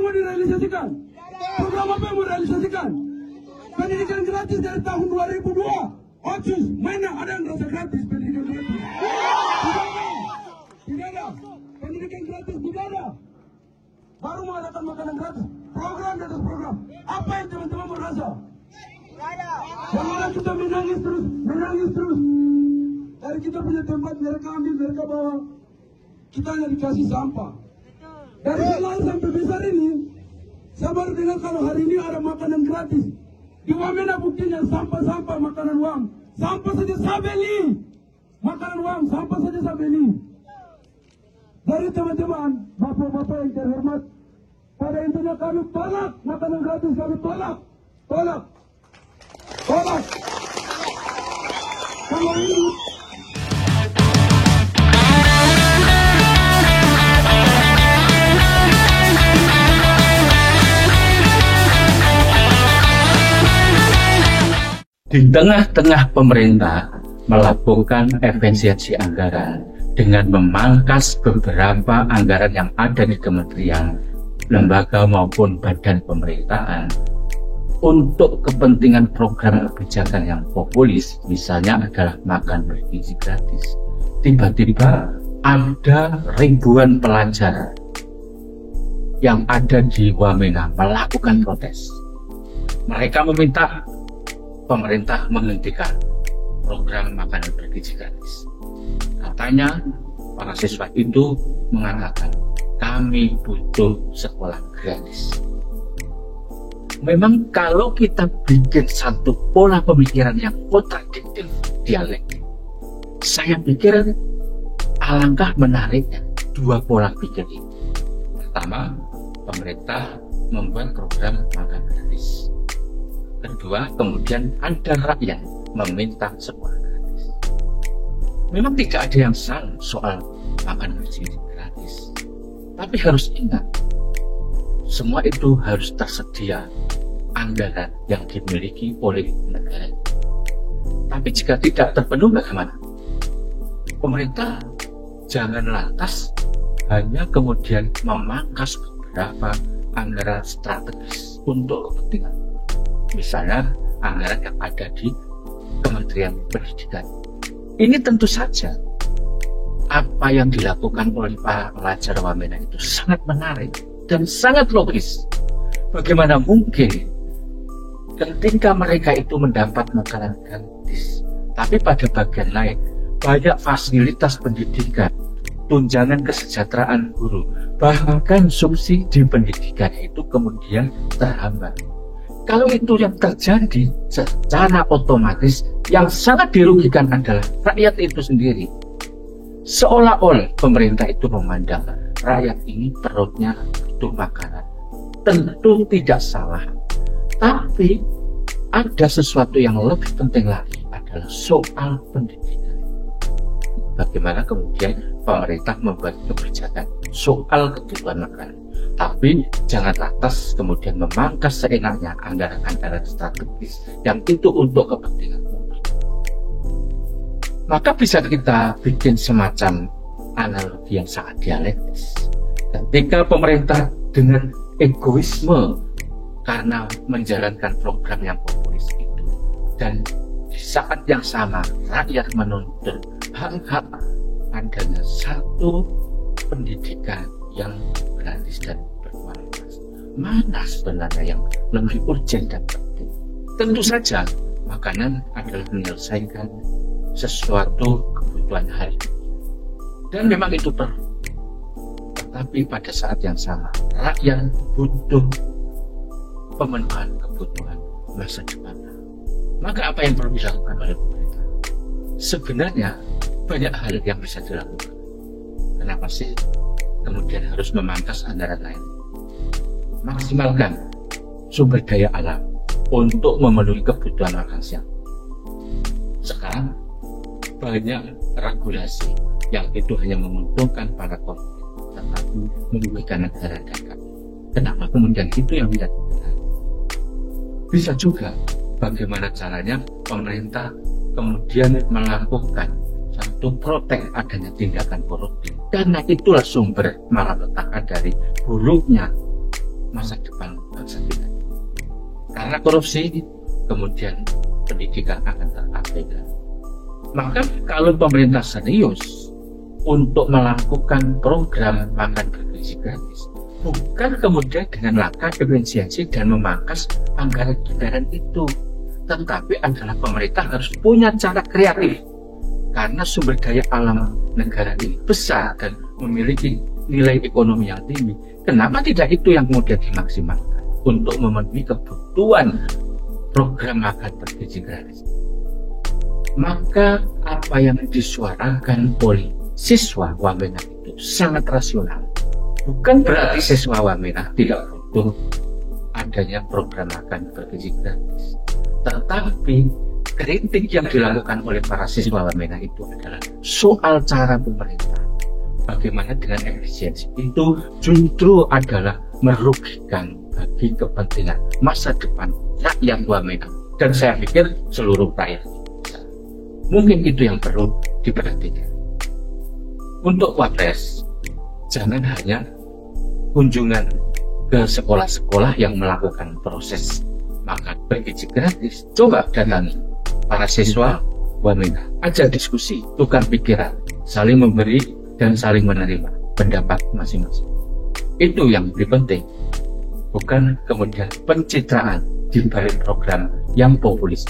mau direalisasikan? Program apa yang mau direalisasikan? Pendidikan gratis dari tahun 2002. Otsus, mana ada yang rasa gratis pendidikan gratis? Tidak ada. Pendidikan gratis tidak ada. Baru mengadakan makanan gratis. Program di atas program. Apa yang teman-teman merasa? Janganlah kita menangis terus. Dari kita punya tempat, mereka ambil, mereka bawa. Kita hanya dikasih sampah. Dari kecil sampai besar ini, saya baru dengar kalau hari ini ada makanan gratis. Di Wamena buktinya sampah-sampah makanan uang. Sampah saja saya beli. Makanan uang, sampah saja saya beli. Dari teman-teman, bapak-bapak yang terhormat, pada intinya kami tolak makanan gratis, kami tolak. Kalau ini di tengah-tengah pemerintah melakukan efisiensi anggaran dengan memangkas beberapa anggaran yang ada di kementerian, lembaga maupun badan pemerintahan untuk kepentingan program kebijakan yang populis, misalnya adalah makan bergizi gratis. Tiba-tiba ada ribuan pelajar yang ada di Wamena melakukan protes. Mereka meminta pemerintah menghentikan program makanan bergizi gratis. Katanya para siswa itu mengatakan, kami butuh sekolah gratis. Memang kalau kita bikin satu pola pemikiran yang kontradiktif dialektik, saya pikir alangkah menariknya dua pola pikir ini. Pertama, pemerintah membuat program makan gratis. Kedua, kemudian ada rakyat meminta sekolah gratis. Memang tidak ada yang salah soal makan bergizi gratis, tapi harus ingat, semua itu harus tersedia anggaran yang dimiliki oleh negara. Tapi jika tidak terpenuhi bagaimana? Pemerintah jangan lantas hanya kemudian memangkas beberapa anggaran strategis untuk kepentingan. Misalnya anggaran yang ada di Kementerian Pendidikan. Ini tentu saja apa yang dilakukan oleh para pelajar Wamena itu sangat menarik dan sangat logis. Bagaimana mungkin ketika mereka itu mendapat makanan gratis, tapi pada bagian lain banyak fasilitas pendidikan, tunjangan kesejahteraan guru, bahkan subsidi pendidikan itu kemudian terhambat. Kalau itu yang terjadi, secara otomatis yang sangat dirugikan adalah rakyat itu sendiri. Seolah-olah pemerintah itu memandang rakyat ini perutnya butuh makanan. Tentu tidak salah. Tapi ada sesuatu yang lebih penting lagi adalah soal pendidikan. Bagaimana kemudian pemerintah membuat kebijakan soal kebutuhan makanan. Tapi jangan lantas kemudian memangkas seenaknya anggaran-anggaran strategis yang itu untuk kepentingan publik. Maka bisa kita bikin semacam analogi yang sangat dialektis. Ketika pemerintah dengan egoisme karena menjalankan program yang populis itu, dan di saat yang sama rakyat menuntut hak-hak adanya satu pendidikan yang gratis dan berkualitas, mana sebenarnya yang lebih urgent dan penting? Tentu saja makanan adalah menyelesaikan sesuatu kebutuhan hari ini, dan memang itu perlu. Tetapi pada saat yang sama rakyat butuh pemenuhan kebutuhan masa depan. Maka apa yang perlu dilakukan oleh pemerintah? Sebenarnya banyak hal yang bisa dilakukan. Kenapa sih kemudian harus memangkas anggaran lain? Maksimalkan sumber daya alam untuk memenuhi kebutuhan makan siang. Sekarang banyak regulasi yang itu hanya menguntungkan para korporat, tetapi merugikan negara dan rakyat. Kenapa kemudian itu yang tidak benar? Bisa juga bagaimana caranya pemerintah kemudian melakukan satu protek adanya tindakan korupsi, karena itulah sumber malapetaka dari buruknya masa depan bangsa kita. Karena korupsi, kemudian pendidikan akan terabaikan. Maka kalau pemerintah serius untuk melakukan program makan bergizi gratis, bukan kemudian dengan langkah efisiensi dan memangkas anggaran itu, tetapi adalah pemerintah harus punya cara kreatif, karena sumber daya alam negara ini besar dan memiliki nilai ekonomi yang tinggi. Kenapa tidak itu yang kemudian dimaksimalkan untuk memenuhi kebutuhan program makan bergizi gratis? Maka apa yang disuarakan oleh siswa Wamena itu sangat rasional. Bukan berarti siswa Wamena tidak butuh adanya program makan bergizi gratis, tetapi kritik yang dilakukan oleh para siswa Wamena itu adalah soal cara pemerintah. Bagaimana dengan efisiensi itu justru adalah merugikan bagi kepentingan masa depan rakyat Wamena, dan saya pikir seluruh rakyat. Mungkin itu yang perlu diperhatikan. Untuk Wapres, jangan hanya kunjungan ke sekolah-sekolah yang melakukan proses makan bergizi gratis. Coba datangi para siswa Wamena, ajak diskusi, tukar pikiran, saling memberi dan saling menerima pendapat masing-masing. Itu yang lebih penting, bukan kemudian pencitraan di balik program yang populis.